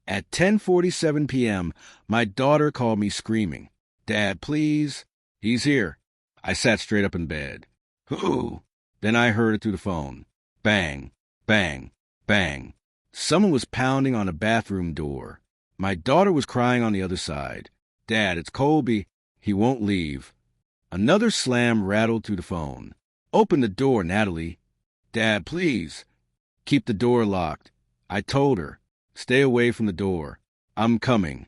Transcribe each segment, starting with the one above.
At 10:47 p.m., my daughter called me screaming, "Dad, please." "He's here." I sat straight up in bed. "Who?" Then I heard it through the phone. Bang, bang, bang. Someone was pounding on a bathroom door. My daughter was crying on the other side. "Dad, it's Colby. He won't leave." Another slam rattled through the phone. "Open the door, Natalie." "Dad, please." "Keep the door locked." I told her, "Stay away from the door. I'm coming."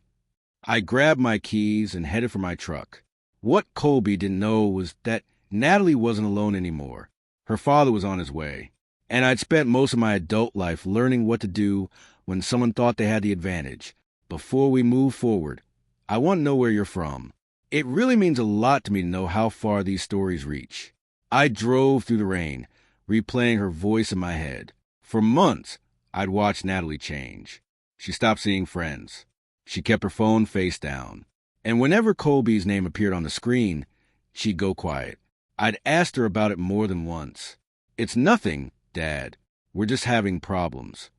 I grabbed my keys and headed for my truck. What Colby didn't know was that Natalie wasn't alone anymore. Her father was on his way. And I'd spent most of my adult life learning what to do when someone thought they had the advantage. Before we move forward, I want to know where you're from. It really means a lot to me to know how far these stories reach. I drove through the rain, replaying her voice in my head. For months, I'd watched Natalie change. She stopped seeing friends. She kept her phone face down. And whenever Colby's name appeared on the screen, she'd go quiet. I'd asked her about it more than once. "It's nothing, Dad. We're just having problems."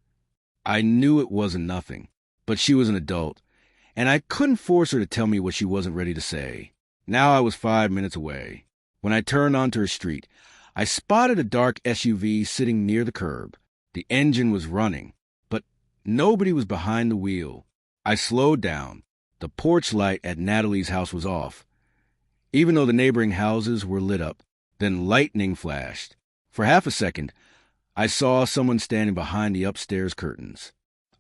I knew it wasn't nothing, but she was an adult, and I couldn't force her to tell me what she wasn't ready to say. Now I was 5 minutes away. When I turned onto her street, I spotted a dark SUV sitting near the curb. The engine was running, but nobody was behind the wheel. I slowed down. The porch light at Natalie's house was off, even though the neighboring houses were lit up. Then lightning flashed. For half a second, I saw someone standing behind the upstairs curtains.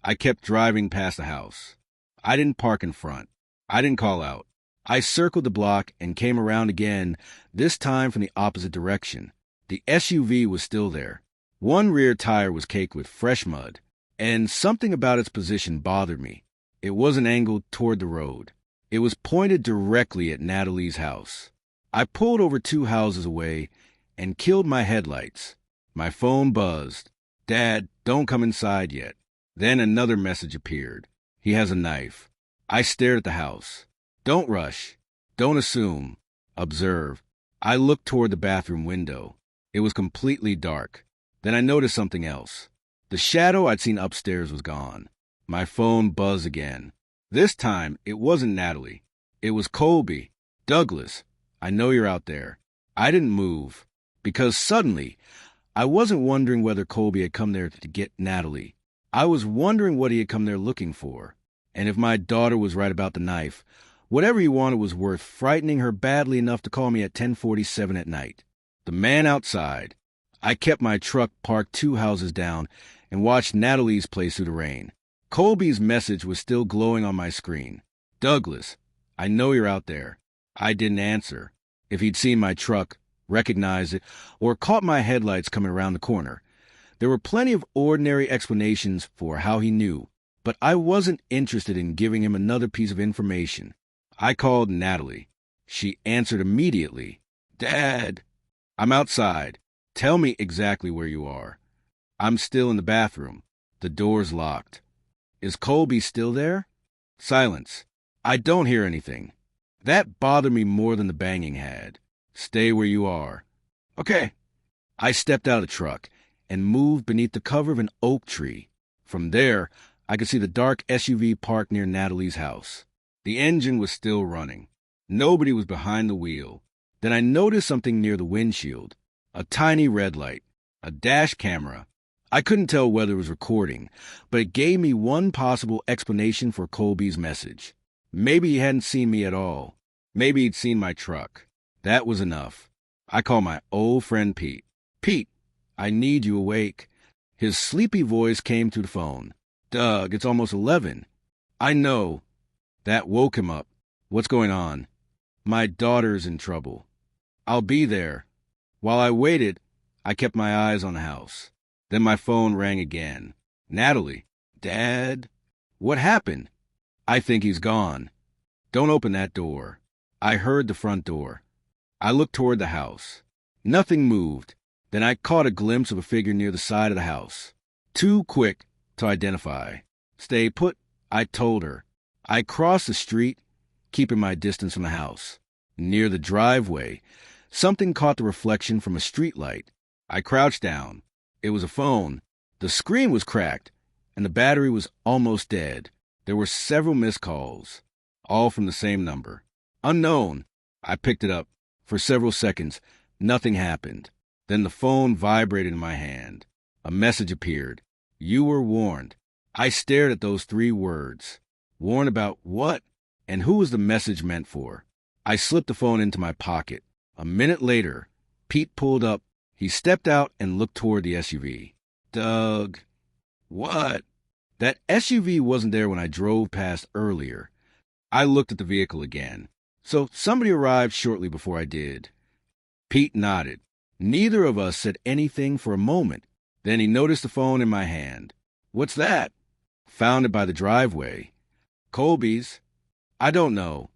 I kept driving past the house. I didn't park in front. I didn't call out. I circled the block and came around again, this time from the opposite direction. The SUV was still there. One rear tire was caked with fresh mud, and something about its position bothered me. It wasn't angled toward the road. It was pointed directly at Natalie's house. I pulled over 2 houses away and killed my headlights. My phone buzzed. "Dad, don't come inside yet." Then another message appeared. "He has a knife." I stared at the house. "Don't rush. Don't assume. Observe." I looked toward the bathroom window. It was completely dark. Then I noticed something else. The shadow I'd seen upstairs was gone. My phone buzzed again. This time, it wasn't Natalie. It was Colby. "Douglas, I know you're out there." I didn't move, because suddenly, I wasn't wondering whether Colby had come there to get Natalie. I was wondering what he had come there looking for. And if my daughter was right about the knife, whatever he wanted was worth frightening her badly enough to call me at 10:47 at night. The man outside. I kept my truck parked 2 houses down and watched Natalie's place through the rain. Colby's message was still glowing on my screen. "Douglas, I know you're out there." I didn't answer. If he'd seen my truck, recognized it, or caught my headlights coming around the corner, there were plenty of ordinary explanations for how he knew, but I wasn't interested in giving him another piece of information. I called Natalie. She answered immediately. "Dad." "I'm outside. Tell me exactly where you are." "I'm still in the bathroom. The door's locked." "Is Colby still there?" Silence. "I don't hear anything." That bothered me more than the banging had. "Stay where you are." "Okay." I stepped out of the truck and moved beneath the cover of an oak tree. From there, I could see the dark SUV parked near Natalie's house. The engine was still running. Nobody was behind the wheel. Then I noticed something near the windshield. A tiny red light. A dash camera. I couldn't tell whether it was recording, but it gave me one possible explanation for Colby's message. Maybe he hadn't seen me at all. Maybe he'd seen my truck. That was enough. I called my old friend Pete. "Pete, I need you awake." His sleepy voice came through the phone. "Doug, it's almost 11. "I know." That woke him up. "What's going on?" "My daughter's in trouble." "I'll be there." While I waited, I kept my eyes on the house. Then my phone rang again. "Natalie." "Dad?" "What happened?" "I think he's gone." "Don't open that door." I heard the front door. I looked toward the house. Nothing moved. Then I caught a glimpse of a figure near the side of the house. Too quick to identify. "Stay put," I told her. I crossed the street, keeping my distance from the house. Near the driveway, something caught the reflection from a streetlight. I crouched down. It was a phone. The screen was cracked, and the battery was almost dead. There were several missed calls, all from the same number. Unknown. I picked it up. For several seconds, nothing happened. Then the phone vibrated in my hand. A message appeared. You were warned. I stared at those 3 words. Warned about what? And who was the message meant for? I slipped the phone into my pocket. A minute later, Pete pulled up. He stepped out and looked toward the SUV. Doug. What? That SUV wasn't there when I drove past earlier. I looked at the vehicle again. So somebody arrived shortly before I did. Pete nodded. Neither of us said anything for a moment. Then he noticed the phone in my hand. What's that? Found it by the driveway. Colby's. I don't know.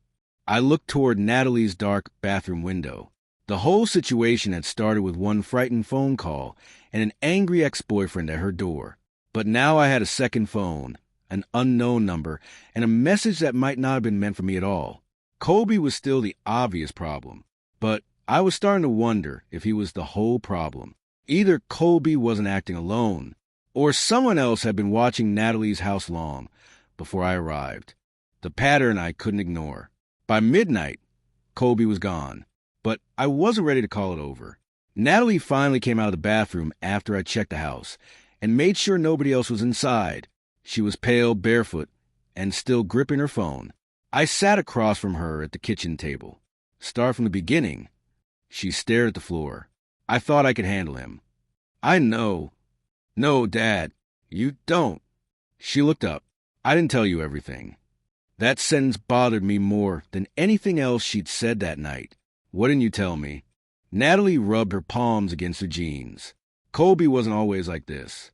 I looked toward Natalie's dark bathroom window. The whole situation had started with one frightened phone call and an angry ex-boyfriend at her door. But now I had a second phone, an unknown number, and a message that might not have been meant for me at all. Colby was still the obvious problem, but I was starting to wonder if he was the whole problem. Either Colby wasn't acting alone, or someone else had been watching Natalie's house long before I arrived. The pattern I couldn't ignore. By midnight, Colby was gone, but I wasn't ready to call it over. Natalie finally came out of the bathroom after I checked the house and made sure nobody else was inside. She was pale, barefoot, and still gripping her phone. I sat across from her at the kitchen table. Start from the beginning. She stared at the floor. I thought I could handle him. I know. No, Dad, you don't. She looked up. I didn't tell you everything. That sentence bothered me more than anything else she'd said that night. What didn't you tell me? Natalie rubbed her palms against her jeans. Colby wasn't always like this.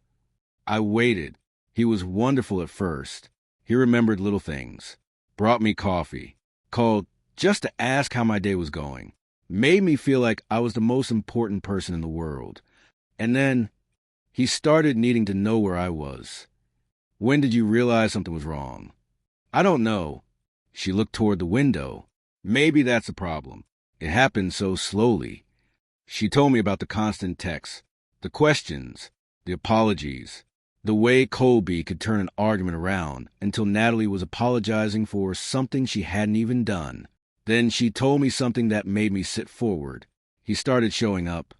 I waited. He was wonderful at first. He remembered little things. Brought me coffee. Called just to ask how my day was going. Made me feel like I was the most important person in the world. And then he started needing to know where I was. When did you realize something was wrong? I don't know. She looked toward the window. Maybe that's the problem. It happened so slowly. She told me about the constant texts, the questions, the apologies, the way Colby could turn an argument around until Natalie was apologizing for something she hadn't even done. Then she told me something that made me sit forward. He started showing up.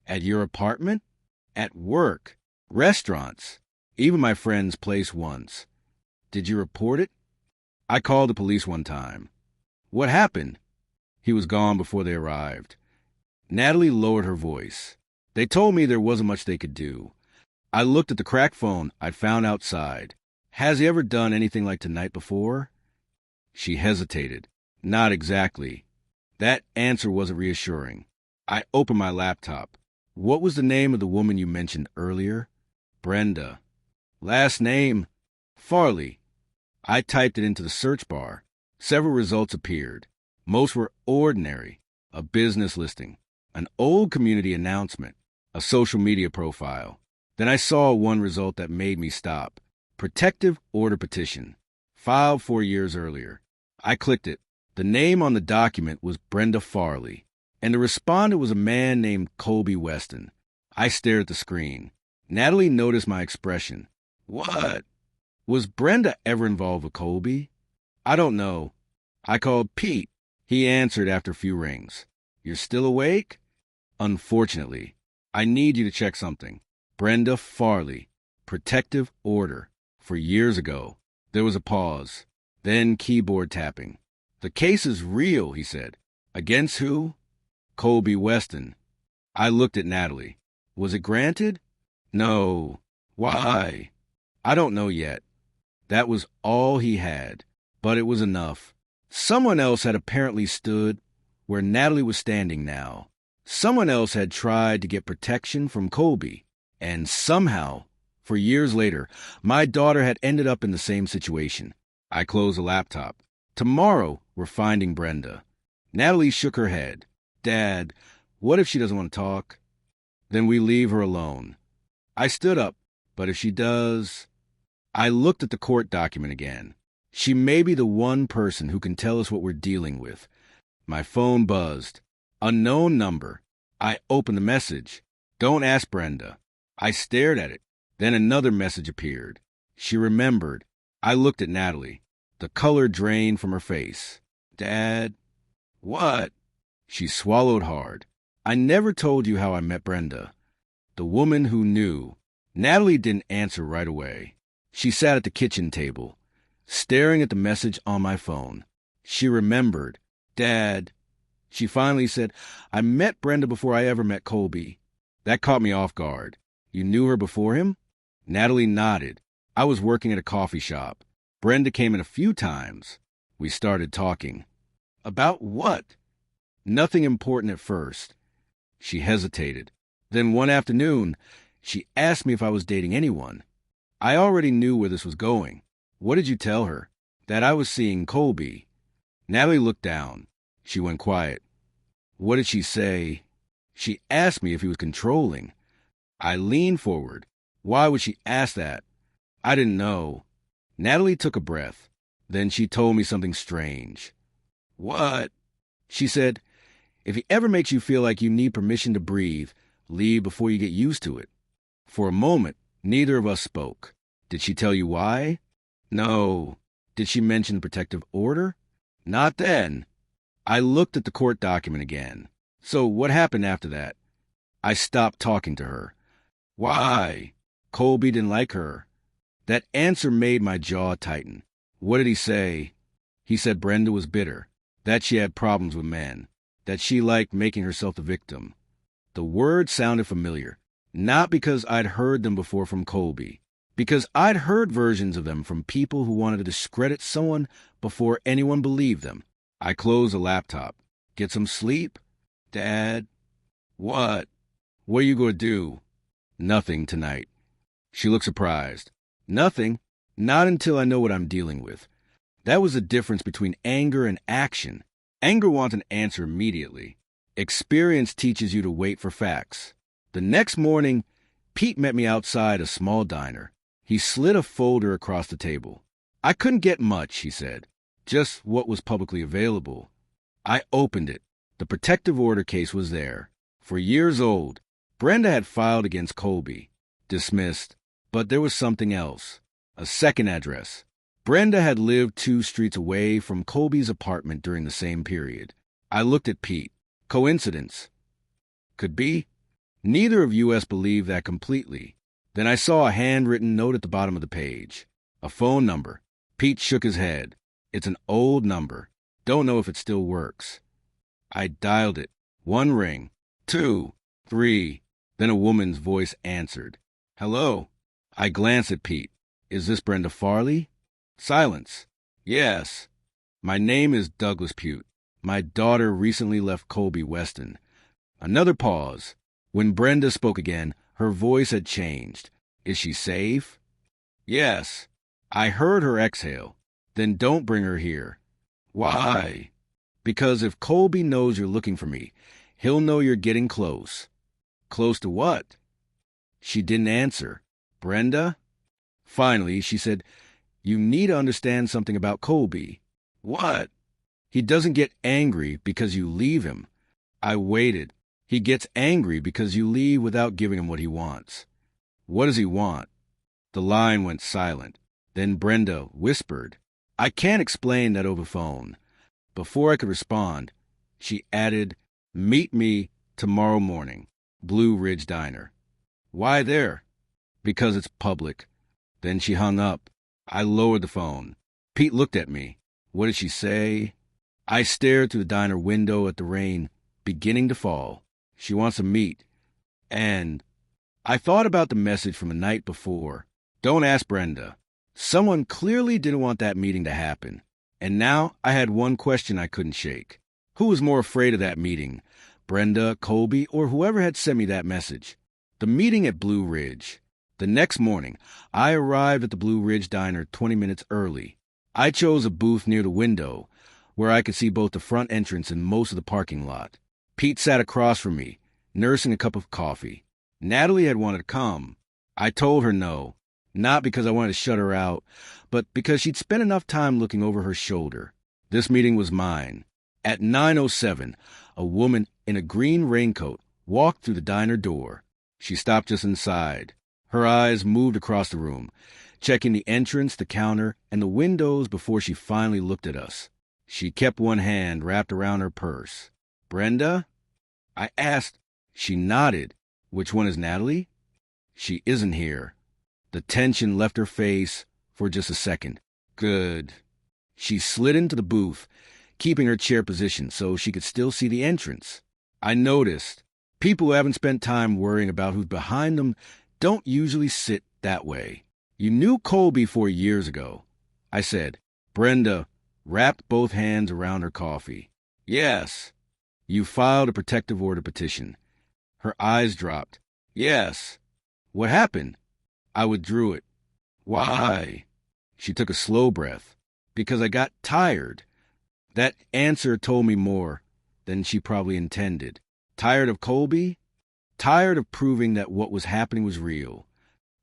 At your apartment? At work. Restaurants. Even my friend's place once. Did you report it? I called the police one time. What happened? He was gone before they arrived. Natalie lowered her voice. They told me there wasn't much they could do. I looked at the cracked phone I'd found outside. Has he ever done anything like tonight before? She hesitated. Not exactly. That answer wasn't reassuring. I opened my laptop. What was the name of the woman you mentioned earlier? Brenda. Last name? Farley. I typed it into the search bar. Several results appeared. Most were ordinary. A business listing, an old community announcement, a social media profile. Then I saw one result that made me stop. Protective order petition. Filed 4 years earlier. I clicked it. The name on the document was Brenda Farley, and the respondent was a man named Colby Weston. I stared at the screen. Natalie noticed my expression. What? Was Brenda ever involved with Colby? I don't know. I called Pete. He answered after a few rings. You're still awake? Unfortunately. I need you to check something. Brenda Farley. Protective order. For years ago. There was a pause. Then keyboard tapping. The case is real, he said. Against who? Colby Weston. I looked at Natalie. Was it granted? No. Why? I don't know yet. That was all he had, but it was enough. Someone else had apparently stood where Natalie was standing now. Someone else had tried to get protection from Colby, and somehow, for years later, my daughter had ended up in the same situation. I closed the laptop. Tomorrow, we're finding Brenda. Natalie shook her head. Dad, what if she doesn't want to talk? Then we leave her alone. I stood up, but if she does... I looked at the court document again. She may be the one person who can tell us what we're dealing with. My phone buzzed. Unknown number. I opened the message. Don't ask Brenda. I stared at it. Then another message appeared. She remembered. I looked at Natalie. The color drained from her face. Dad? What? She swallowed hard. I never told you how I met Brenda. The woman who knew. Natalie didn't answer right away. She sat at the kitchen table, staring at the message on my phone. She remembered. Dad. She finally said, I met Brenda before I ever met Colby. That caught me off guard. You knew her before him? Natalie nodded. I was working at a coffee shop. Brenda came in a few times. We started talking. About what? Nothing important at first. She hesitated. Then one afternoon, she asked me if I was dating anyone. I already knew where this was going. What did you tell her? That I was seeing Colby. Natalie looked down. She went quiet. What did she say? She asked me if he was controlling. I leaned forward. Why would she ask that? I didn't know. Natalie took a breath. Then she told me something strange. What? She said, if he ever makes you feel like you need permission to breathe, leave before you get used to it. For a moment, neither of us spoke. Did she tell you why? No. Did she mention the protective order? Not then. I looked at the court document again. So what happened after that? I stopped talking to her. Why? Colby didn't like her. That answer made my jaw tighten. What did he say? He said Brenda was bitter, that she had problems with men, that she liked making herself the victim. The words sounded familiar, not because I'd heard them before from Colby, because I'd heard versions of them from people who wanted to discredit someone before anyone believed them. I closed the laptop. Get some sleep? Dad? What? What are you going to do? Nothing tonight. She looked surprised. Nothing? Not until I know what I'm dealing with. That was the difference between anger and action. Anger wants an answer immediately. Experience teaches you to wait for facts. The next morning, Pete met me outside a small diner. He slid a folder across the table. I couldn't get much, he said. Just what was publicly available. I opened it. The protective order case was there. For years old, Brenda had filed against Colby. Dismissed. But there was something else. A second address. Brenda had lived 2 streets away from Colby's apartment during the same period. I looked at Pete. Coincidence? Could be. Neither of us believed that completely. Then I saw a handwritten note at the bottom of the page. A phone number. Pete shook his head. It's an old number. Don't know if it still works. I dialed it. 1 ring. 2. 3. Then a woman's voice answered. Hello. I glanced at Pete. Is this Brenda Farley? Silence. Yes. My name is Douglas Pute. My daughter recently left Colby Weston. Another pause. When Brenda spoke again, her voice had changed. Is she safe? Yes. I heard her exhale. Then don't bring her here. Why? Because if Colby knows you're looking for me, he'll know you're getting close. Close to what? She didn't answer. Brenda? Finally, she said, you need to understand something about Colby. What? He doesn't get angry because you leave him. I waited. He gets angry because you leave without giving him what he wants. What does he want? The line went silent. Then Brenda whispered. I can't explain that over phone. Before I could respond, she added, meet me tomorrow morning, Blue Ridge Diner. Why there? Because it's public. Then she hung up. I lowered the phone. Pete looked at me. What did she say? I stared through the diner window at the rain beginning to fall. She wants to meet. And I thought about the message from the night before. Don't ask Brenda. Someone clearly didn't want that meeting to happen. And now I had one question I couldn't shake. Who was more afraid of that meeting? Brenda, Colby, or whoever had sent me that message? The meeting at Blue Ridge. The next morning, I arrived at the Blue Ridge Diner 20 minutes early. I chose a booth near the window, where I could see both the front entrance and most of the parking lot. Pete sat across from me, nursing a cup of coffee. Natalie had wanted to come. I told her no, not because I wanted to shut her out, but because she'd spent enough time looking over her shoulder. This meeting was mine. At 9:07, a woman in a green raincoat walked through the diner door. She stopped just inside. Her eyes moved across the room, checking the entrance, the counter, and the windows before she finally looked at us. She kept one hand wrapped around her purse. "Brenda?" I asked. She nodded. "Which one is Natalie?" "She isn't here." The tension left her face for just a second. "Good." She slid into the booth, keeping her chair positioned so she could still see the entrance. I noticed people who haven't spent time worrying about who's behind them don't usually sit that way. "You knew Colby 4 years ago," I said. Brenda wrapped both hands around her coffee. "Yes." "You filed a protective order petition." Her eyes dropped. "Yes." "What happened?" "I withdrew it." "Why?" She took a slow breath. "Because I got tired." That answer told me more than she probably intended. Tired of Colby? Tired of proving that what was happening was real.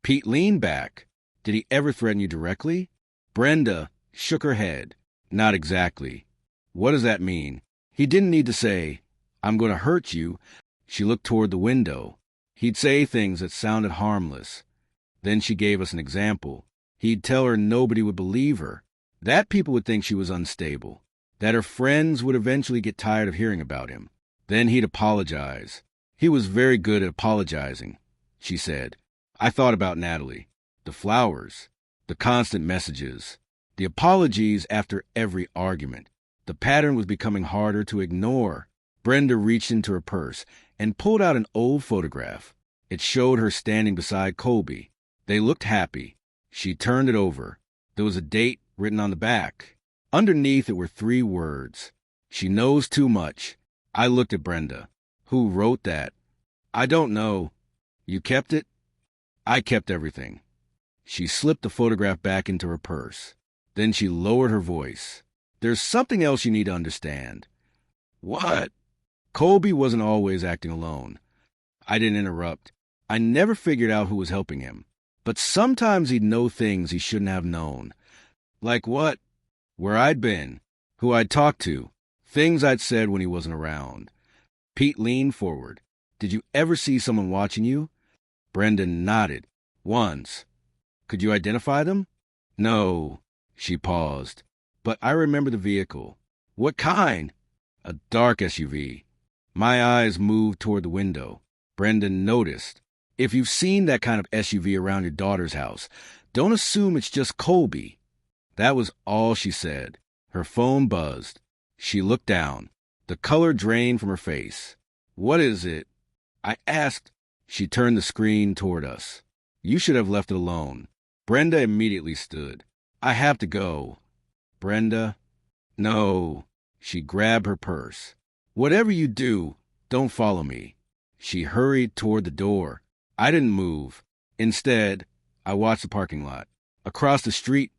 Pete leaned back. "Did he ever threaten you directly?" Brenda shook her head. "Not exactly." "What does that mean?" "He didn't need to say, 'I'm going to hurt you.'" She looked toward the window. "He'd say things that sounded harmless." Then she gave us an example. He'd tell her nobody would believe her, that people would think she was unstable, that her friends would eventually get tired of hearing about him. Then he'd apologize. He was very good at apologizing, she said. I thought about Natalie. The flowers, the constant messages, the apologies after every argument. The pattern was becoming harder to ignore. Brenda reached into her purse and pulled out an old photograph. It showed her standing beside Colby. They looked happy. She turned it over. There was a date written on the back. Underneath it were 3 words. "She knows too much." I looked at Brenda. "Who wrote that?" "I don't know." "You kept it?" "I kept everything." She slipped the photograph back into her purse. Then she lowered her voice. "There's something else you need to understand." "What?" Colby wasn't always acting alone. I didn't interrupt. I never figured out who was helping him. But sometimes he'd know things he shouldn't have known. "Like what?" "Where I'd been, who I'd talked to, things I'd said when he wasn't around." Pete leaned forward. "Did you ever see someone watching you?" Brenda nodded. "Once." "Could you identify them?" "No." She paused. "But I remember the vehicle." "What kind?" "A dark SUV." My eyes moved toward the window. Brenda noticed. "If you've seen that kind of SUV around your daughter's house, don't assume it's just Colby." That was all she said. Her phone buzzed. She looked down. The color drained from her face. "What is it?" I asked. She turned the screen toward us. "You should have left it alone." Brenda immediately stood. "I have to go." "Brenda?" "No." She grabbed her purse. "Whatever you do, don't follow me." She hurried toward the door. I didn't move. Instead, I watched the parking lot. Across the street,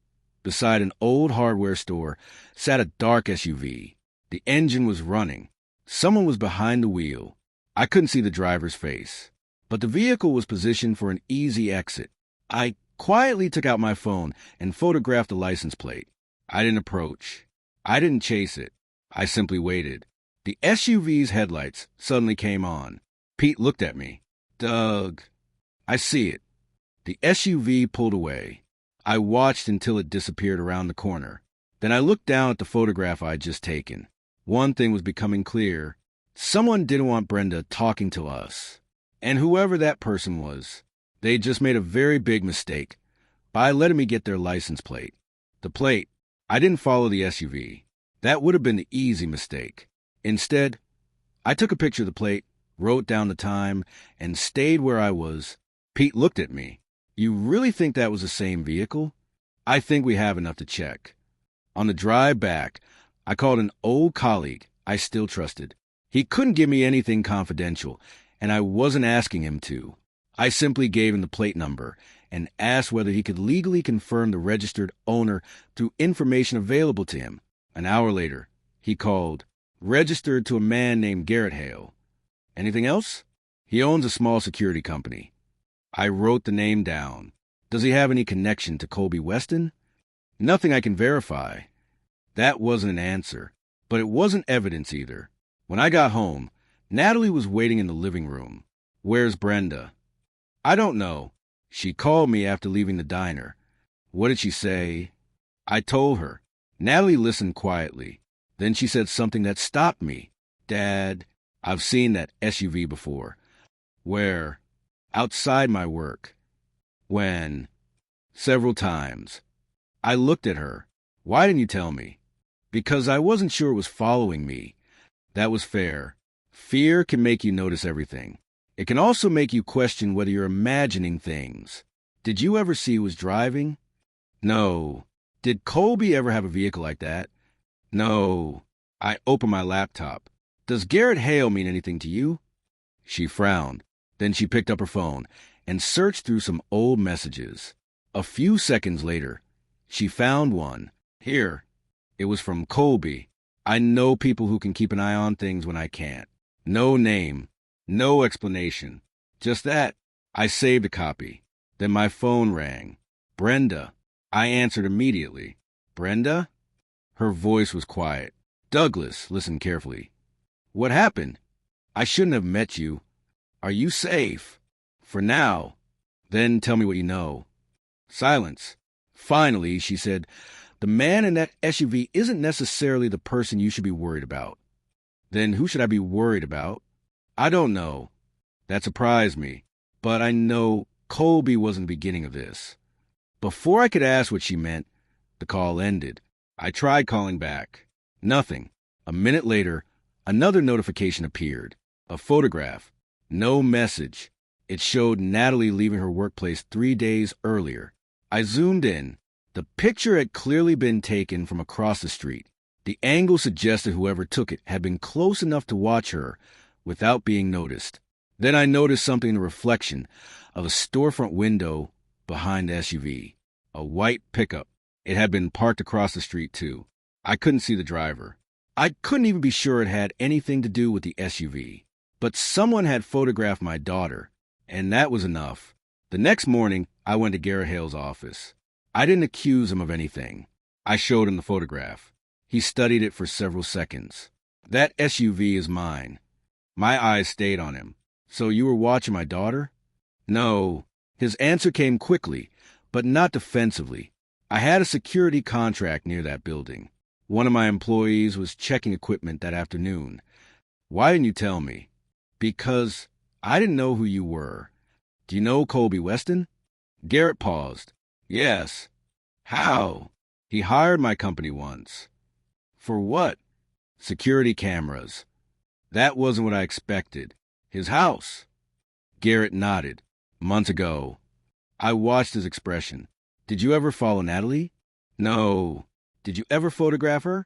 beside an old hardware store, sat a dark SUV. The engine was running. Someone was behind the wheel. I couldn't see the driver's face, but the vehicle was positioned for an easy exit. I quietly took out my phone and photographed the license plate. I didn't approach. I didn't chase it. I simply waited. The SUV's headlights suddenly came on. Pete looked at me. "Doug." "I see it." The SUV pulled away. I watched until it disappeared around the corner. Then I looked down at the photograph I had just taken. One thing was becoming clear. Someone didn't want Brenda talking to us. And whoever that person was, they just made a very big mistake by letting me get their license plate. The plate, I didn't follow the SUV. That would have been the easy mistake. Instead, I took a picture of the plate, wrote down the time, and stayed where I was. Pete looked at me. "You really think that was the same vehicle?" "I think we have enough to check." On the drive back, I called an old colleague I still trusted. He couldn't give me anything confidential, and I wasn't asking him to. I simply gave him the plate number and asked whether he could legally confirm the registered owner through information available to him. An hour later, he called, "Registered to a man named Garrett Hale." "Anything else?" "He owns a small security company." I wrote the name down. "Does he have any connection to Colby Weston?" "Nothing I can verify." That wasn't an answer, but it wasn't evidence either. When I got home, Natalie was waiting in the living room. "Where's Brenda?" "I don't know. She called me after leaving the diner. What did she say? I told her. Natalie listened quietly. Then she said something that stopped me. Dad, I've seen that SUV before. Where? Outside my work. When? Several times. I looked at her. Why didn't you tell me? Because I wasn't sure it was following me. That was fair. Fear can make you notice everything. It can also make you question whether you're imagining things. Did you ever see who was driving? No. Did Colby ever have a vehicle like that? No. I opened my laptop. Does Garrett Hale mean anything to you? She frowned. Then she picked up her phone and searched through some old messages. A few seconds later, she found one. Here. It was from Colby. I know people who can keep an eye on things when I can't. No name. No explanation. Just that. I saved a copy. Then my phone rang. Brenda. I answered immediately. Brenda? Her voice was quiet. Douglas, listen carefully. What happened? I shouldn't have met you. Are you safe? For now. Then tell me what you know. Silence. Finally, she said, the man in that SUV isn't necessarily the person you should be worried about. Then who should I be worried about? I don't know. That surprised me. But I know Colby wasn't the beginning of this. Before I could ask what she meant, the call ended. I tried calling back. Nothing. A minute later, another notification appeared. A photograph. No message. It showed Natalie leaving her workplace 3 days earlier. I zoomed in. The picture had clearly been taken from across the street. The angle suggested whoever took it had been close enough to watch her without being noticed. Then I noticed something in the reflection of a storefront window behind the SUV. A white pickup. It had been parked across the street, too. I couldn't see the driver. I couldn't even be sure it had anything to do with the SUV. But someone had photographed my daughter, and that was enough. The next morning, I went to Garrett Hale's office. I didn't accuse him of anything. I showed him the photograph. He studied it for several seconds. That SUV is mine. My eyes stayed on him. So you were watching my daughter? No. His answer came quickly, but not defensively. I had a security contract near that building. One of my employees was checking equipment that afternoon. Why didn't you tell me? Because I didn't know who you were. Do you know Colby Weston? Garrett paused. Yes. How? He hired my company once. For what? Security cameras. That wasn't what I expected. His house. Garrett nodded. Months ago. I watched his expression. Did you ever follow Natalie? No. Did you ever photograph her?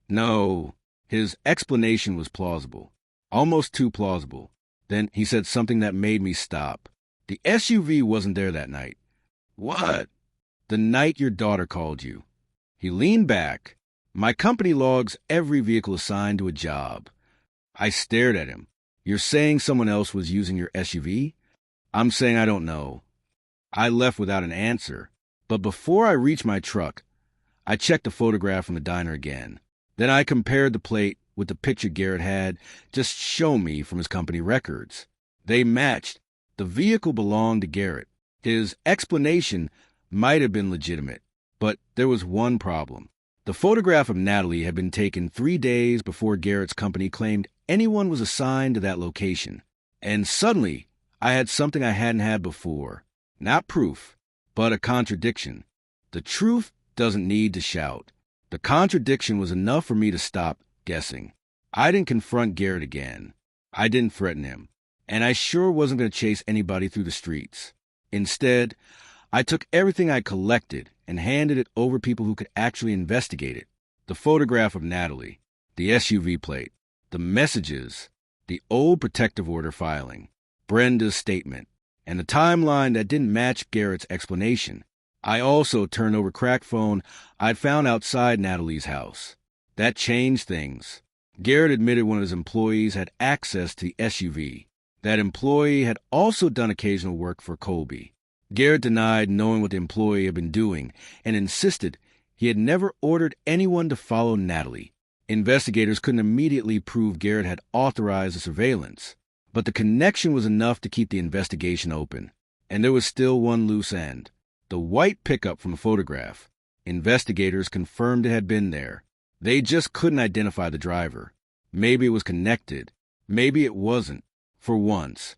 No. His explanation was plausible. Almost too plausible. Then he said something that made me stop. The SUV wasn't there that night. What? The night your daughter called you. He leaned back. My company logs every vehicle assigned to a job. I stared at him. You're saying someone else was using your SUV? I'm saying I don't know. I left without an answer. But before I reached my truck, I checked the photograph from the diner again. Then I compared the plate with the picture Garrett had just shown me from his company records. They matched. The vehicle belonged to Garrett. His explanation might have been legitimate, but there was one problem. The photograph of Natalie had been taken 3 days before Garrett's company claimed anyone was assigned to that location. And suddenly, I had something I hadn't had before. Not proof, but a contradiction. The truth doesn't need to shout. The contradiction was enough for me to stop guessing. I didn't confront Garrett again. I didn't threaten him. And I sure wasn't going to chase anybody through the streets. Instead, I took everything I collected and handed it over people who could actually investigate it. The photograph of Natalie, the SUV plate, the messages, the old protective order filing, Brenda's statement, and the timeline that didn't match Garrett's explanation. I also turned over cracked phone I'd found outside Natalie's house. That changed things. Garrett admitted one of his employees had access to the SUV. That employee had also done occasional work for Colby. Garrett denied knowing what the employee had been doing and insisted he had never ordered anyone to follow Natalie. Investigators couldn't immediately prove Garrett had authorized the surveillance, but the connection was enough to keep the investigation open. And there was still one loose end. The white pickup from the photograph. Investigators confirmed it had been there. They just couldn't identify the driver. Maybe it was connected. Maybe it wasn't. For once.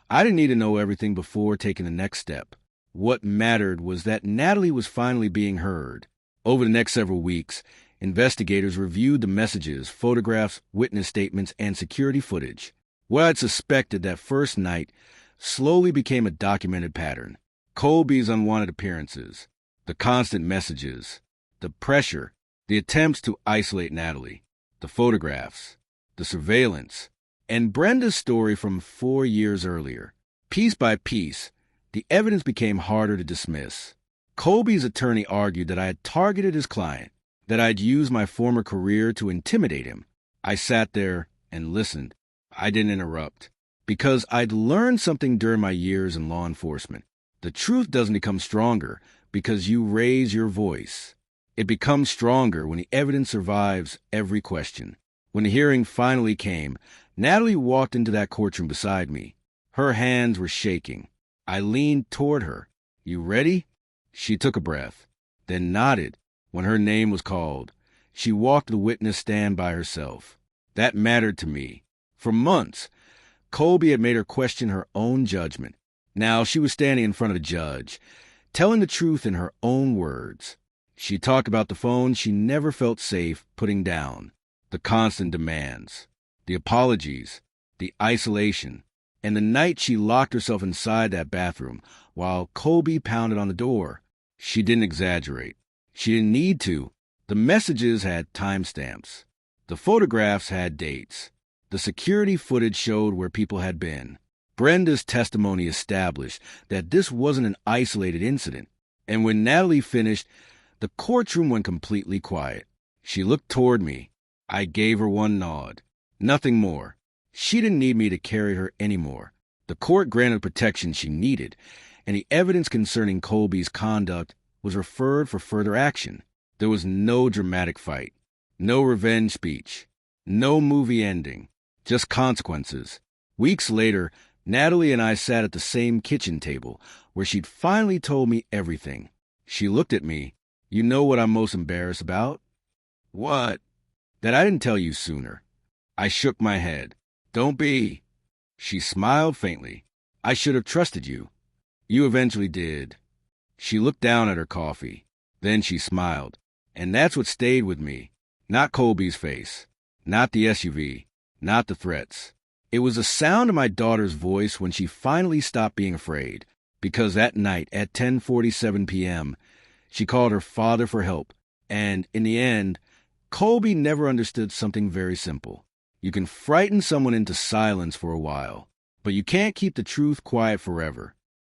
I didn't need to know everything before taking the next step. What mattered was that Natalie was finally being heard. Over the next several weeks, investigators reviewed the messages, photographs, witness statements, and security footage. What I'd suspected that first night slowly became a documented pattern. Colby's unwanted appearances, the constant messages, the pressure, the attempts to isolate Natalie, the photographs, the surveillance, and Brenda's story from 4 years earlier. Piece by piece, the evidence became harder to dismiss. Colby's attorney argued that I had targeted his client, that I'd used my former career to intimidate him. I sat there and listened. I didn't interrupt, because I'd learned something during my years in law enforcement. The truth doesn't become stronger because you raise your voice. It becomes stronger when the evidence survives every question. When the hearing finally came, Natalie walked into that courtroom beside me. Her hands were shaking. I leaned toward her. "You ready?" She took a breath, then nodded. When her name was called, she walked to the witness stand by herself. That mattered to me. For months, Colby had made her question her own judgment. Now she was standing in front of a judge, telling the truth in her own words. She talked about the phone she never felt safe putting down, the constant demands, the apologies, the isolation, and the night she locked herself inside that bathroom while Colby pounded on the door. She didn't exaggerate. She didn't need to. The messages had timestamps. The photographs had dates. The security footage showed where people had been. Brenda's testimony established that this wasn't an isolated incident. And when Natalie finished, the courtroom went completely quiet. She looked toward me. I gave her one nod. Nothing more. She didn't need me to carry her anymore. The court granted protection she needed, and the evidence concerning Colby's conduct was referred for further action. There was no dramatic fight, no revenge speech, no movie ending, just consequences. Weeks later, Natalie and I sat at the same kitchen table where she'd finally told me everything. She looked at me. "You know what I'm most embarrassed about?" "What?" "That I didn't tell you sooner." I shook my head. "Don't be." She smiled faintly. "I should have trusted you." "You eventually did." She looked down at her coffee. Then she smiled. And that's what stayed with me. Not Colby's face. Not the SUV. Not the threats. It was the sound of my daughter's voice when she finally stopped being afraid. Because that night at 10:47 p.m., she called her father for help. And in the end, Colby never understood something very simple. You can frighten someone into silence for a while, but you can't keep the truth quiet forever.